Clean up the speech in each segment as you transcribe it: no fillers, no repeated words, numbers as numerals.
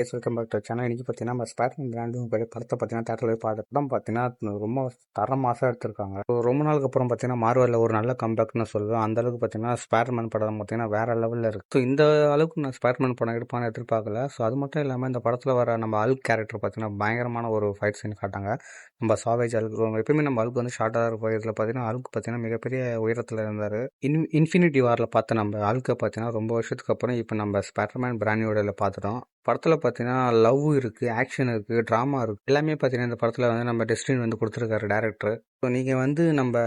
Welcome back to channel. இன்னைக்கு பார்த்தீங்கன்னா நம்ம ஸ்பைடர்மேன் பிராண்டும் படத்தை பார்த்தீங்கன்னா தேட்டரில் போய் பார்த்த படம் பார்த்தீங்கன்னா ரொம்ப தரமாசாக எடுத்திருக்காங்க. ரொம்ப நாளுக்கு அப்புறம் பார்த்தீங்கன்னா மார்வலில் ஒரு நல்ல கம்பேக்னு சொல்லுவேன். அந்த அளவுக்கு பார்த்தீங்கன்னா ஸ்பைடர்மேன் படம் பார்த்தீங்கன்னா வேற லெவலில் இருக்கு. ஸோ இந்த அளவுக்கு நான் ஸ்பைடர்மேன் படம் எடுப்பான்னு எதிர்பார்க்கல. ஸோ அது மட்டும் இல்லாமல் இந்த படத்தில் வர நம்ம அல்க் கேரக்டர் பார்த்தீங்கன்னா பயங்கரமான ஒரு ஃபைட் சீன் காட்டாங்க. நம்ம சாவேஜ் அல்க் எப்பயுமே நம்ம அல்க் வந்து ஷார்ட்டாக தான் இருக்கும். இதில் பார்த்தீங்கன்னா அல்க் பார்த்தீங்கன்னா மிகப்பெரிய உயரத்தில் இருந்தார். இன்ஃபினிட்டி வாரில் பார்த்த நம்ம அல்கை பார்த்தீங்கன்னா ரொம்ப வருஷத்துக்கு அப்புறம் இப்போ நம்ம ஸ்பைடர்மேன் பிராண்டியோட பார்த்துட்டோம். படத்தில் பார்த்தீங்கன்னா லவ் இருக்குது, ஆக்ஷன் இருக்குது, ட்ராமா இருக்குது. எல்லாமே பார்த்தீங்கன்னா இந்த படத்தில் வந்து நம்ம டெஸ்டின் வந்து கொடுத்துருக்காரு டேரக்டர். ஸோ நீங்கள் வந்து நம்ம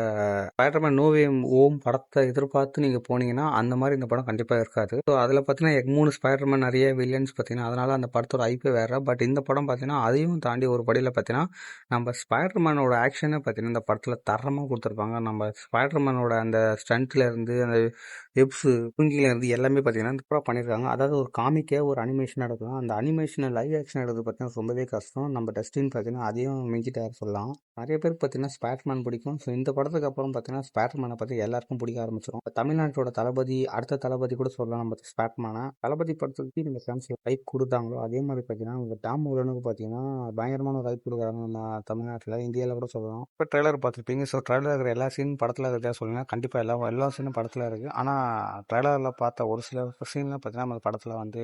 ஸ்பைடர்மேன் நோ வே ஹோம் படத்தை எதிர்பார்த்து நீங்கள் போனீங்கன்னா அந்த மாதிரி இந்த படம் கண்டிப்பாக இருக்காது. ஸோ அதில் பார்த்தீங்கன்னா 3 ஸ்பைடர்மேன் நிறைய வில்லன்ஸ் பார்த்தீங்கன்னா அதனால அந்த படத்தோட ஐப்பே வேறு. பட் இந்த படம் பார்த்தீங்கன்னா அதையும் தாண்டி ஒரு படியில் பார்த்தீங்கன்னா நம்ம ஸ்பைடர்மேனோட ஆக்ஷனை பார்த்தீங்கன்னா இந்த படத்தில் தரமாக கொடுத்துருப்பாங்க. நம்ம ஸ்பைடர்மேனோட அந்த ஸ்டண்ட்லேருந்து அந்த வெப்ஸு இருந்து எல்லாமே பார்த்தீங்கன்னா சூப்பராக பண்ணியிருக்காங்க. அதாவது ஒரு காமிக்கே ஒரு அனிமேஷன் எடுக்கலாம். அந்த அனிமேஷனை லைவ் ஆக்ஷன் எடுக்கிறது பார்த்தீங்கன்னா ரொம்பவே கஷ்டம். நம்ம டஸ்டின் பார்த்தீங்கன்னா அதையும் மிஞ்சிட்டார் சொல்லலாம். நிறைய பேருக்கு பார்த்தீங்கன்னா ஸ்பைடர்மேன் பிடிக்கும். ஸோ இந்த படத்துக்கு அப்புறம் பார்த்தீங்கன்னா ஸ்பைடர்மேனை பற்றி எல்லாருக்கும் பிடிக்க ஆரம்பிச்சிடும். தமிழ்நாட்டோட தளபதி அடுத்த தளபதி கூட சொல்லலாம். நம்ம ஸ்பைடர்மேனை தளபதி படத்துக்கு இந்த ஃபேன்ஸில் லைக் கொடுத்தாங்களோ அதே மாதிரி பார்த்தீங்கன்னா உங்கள் டாம் உலனுக்கு பார்த்தீங்கன்னா பயங்கரமான லைக் கொடுக்குறாங்க நம்ம தமிழ்நாட்டில், இந்தியாவில் கூட சொல்லலாம். இப்போ ட்ரெய்லர் பார்த்துருப்பீங்க. ஸோ ட்ரெய்லர் இருக்கிற எல்லா சீனும் படத்தில் இருக்கிறதா சொல்லுங்கள். கண்டிப்பாக எல்லா சீனும் படத்தில் இருக்குது. ஆனால் ட்ரெய்லரில் பார்த்த ஒரு சில சீன்லாம் பார்த்தீங்கன்னா நம்ம படத்தில் வந்து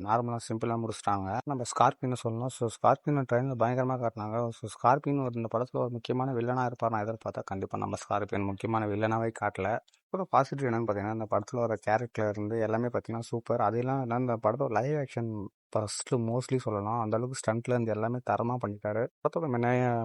நார்மலாக சிம்பிளாக முடிச்சிட்டாங்க. நம்ம ஸ்கார்பியோன்னு சொல்லணும். ஸோ ஸ்கார்பியோ ட்ரெயினில் பயங்கரமாக காட்டினாங்க. ஸோ ஸ்கார்பியோ இந்த படத்தில் ஒரு முக்கியமான வில்லனாக இருப்பார் நான் எதிர்பார்த்தா கண்டிப்பாக நம்ம ஸ்கார்பியன் முக்கியமான வில்லனாகவே காட்டல. ஒரு பாசிட்டிவ் என்னன்னு பார்த்தீங்கன்னா இந்த படத்தில் வர கேரக்டர் இருந்து எல்லாமே பார்த்தீங்கன்னா சூப்பர். அதெல்லாம் என்ன இந்த படத்தோட லைவ் ஆக்ஷன் ஃபர்ஸ்ட் மோஸ்ட்லி சொல்லலாம். அந்த அளவுக்கு ஸ்டண்ட்ல இருந்து எல்லாமே தரமாக பண்ணிட்டாரு. படத்தோட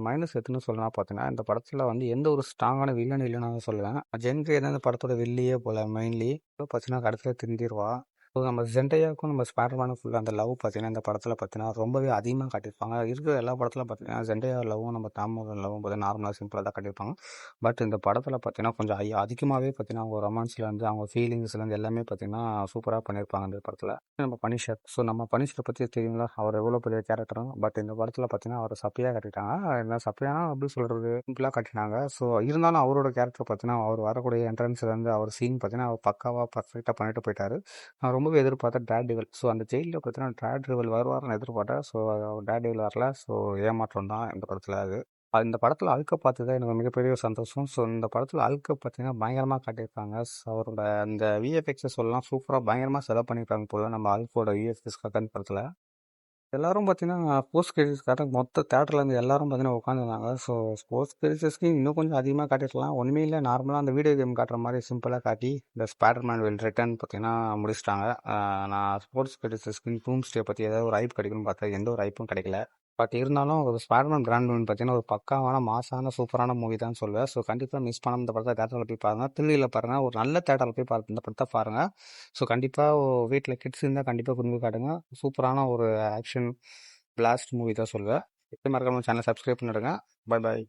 மைனஸ் எத்துன்னு சொல்லலாம் பார்த்தீங்கன்னா இந்த படத்தில் வந்து எந்த ஒரு ஸ்ட்ராங்கான வில்லன் இல்லைன்னு சொல்லுவேன். ஜென்கே தான் இந்த படத்தோட வில்லியே போல மெயின்லி பார்த்தீங்கன்னா கடைசியில் திருந்திடுவா. ஸோ நம்ம ஜெண்டையாவுக்கும் நம்ம ஸ்பைடர்மேனுக்கும் ஃபுல்லாக அந்த லவ் பார்த்தீங்கன்னா இந்த படத்தில் பார்த்தீங்கன்னா ரொம்பவே அதிகமாக காட்டியிருப்பாங்க. இருக்கிற எல்லா படத்தில் பார்த்தீங்கன்னா ஜெண்டையா லவ்வும் நம்ம தாமோட லவ்வும் பார்த்தீங்கன்னா நார்மலாக சிம்பிளாக தான் காட்டியிருப்பாங்க. பட் இந்த படத்தில் பார்த்தீங்கன்னா கொஞ்சம் அதிகமாகவே பார்த்தீங்கன்னா அவங்க ரொமான்ஸ்லேருந்து அவங்க ஃபீலிங்ஸ்லேருந்து எல்லாமே பார்த்தீங்கன்னா சூப்பராக பண்ணியிருப்பாங்க இந்த படத்தில். நம்ம பனிஷர். ஸோ நம்ம பனிஷரை பற்றி தெரியுங்களா, அவர் எவ்வளோ பெரிய கேரக்டரும். பட் இந்த படத்தில் பார்த்தீங்கன்னா அவர் சப்பையாக காட்டிட்டாங்க. என்ன சப்பையானா அப்படி சொல்கிறது சிம்பிளாக காட்டினாங்க. ஸோ இருந்தாலும் அவரோட கேரக்டர் பார்த்தீங்கன்னா அவர் வரக்கூடிய என்ட்ரன்ஸ்லேருந்து அவர் சீன் பார்த்தீங்கன்னா அவர் பக்காவாக பர்ஃபெக்டாக பண்ணிட்டு போயிட்டாரு. நான் ரொம்பவே எதிர்பார்த்தேன் டேர்டெவில். ஸோ அந்த ஜெயிலில் பார்த்தீங்கன்னா டேர்டெவில் வருவார்னு எதிர்பார்த்தேன். ஸோ டேர்டெவில் வரல. ஸோ ஏமாற்றம் தான் இந்த படத்தில். இந்த படத்தில் அல்கை பார்த்து தான் எனக்கு மிகப்பெரிய சந்தோஷம். ஸோ இந்த படத்தில் அல்கை பார்த்தீங்கன்னா பயங்கரமாக காட்டியிருக்காங்க. அவரோட அந்த விஎஃப்எக்ஸை சொல்லலாம் சூப்பராக பயங்கரமாக செலவு பண்ணியிருக்காங்க போல நம்ம அல்கோட விஎஃப்எக்ஸ்க்காக இந்த படத்தில். எல்லாரும் பார்த்தீங்கன்னா போஸ்ட் கிரெடிட்ஸ்க்காக மொத்த தேட்டர்லேருந்து எல்லாரும் பார்த்தீங்கன்னா உட்காந்துருந்தாங்க. ஸோ போஸ்ட் கிரெடிட்ஸ்க்கு இன்னும் கொஞ்சம் அதிகமாக காட்டிருக்கலாம். ஒன்றுமே இல்லை, நார்மலாக அந்த வீடியோ கேம் காட்டுற மாதிரி சிம்பிளாக காட்டி இந்த ஸ்பைடர்மேன் வில் ரிட்டர்ன் பார்த்தீங்கன்னா முடிச்சிட்டாங்க. நான் ஸ்போர்ட்ஸ் கிரெடிட்ஸ்க்கு டூம் ஸ்டே பற்றி ஏதாவது ஒரு ஐப் கிடைக்கும்னு பார்த்தா எந்த ஒரு ஐப்பும் கிடைக்கல. பட் இருந்தாலும் ஒரு ஸ்பைடர்மேன் பிராண்ட் மூவி பார்த்தீங்கன்னா ஒரு பக்காவான மாசான சூப்பரான மூவி தான் சொல்லுவேன். ஸோ கண்டிப்பாக மிஸ் பண்ணாம இந்த படத்தை தேட்டரில் போய் பாருங்கள். திருவிழியில் பாருங்கள், ஒரு நல்ல தேட்டரில் போய் பாருங்கள் இந்த படத்தை பாருங்கள். ஸோ கண்டிப்பாக வீட்டில் கிட்ஸ் இருந்தால் கண்டிப்பாக குடும்பி காட்டுங்க. சூப்பரான ஒரு ஆக்ஷன் பிளாஸ்ட் மூவி தான் சொல்லுவேன். எப்படி மறக்காம சேனல் சப்ஸ்கிரைப் பண்ணிடுங்க. Bye bye.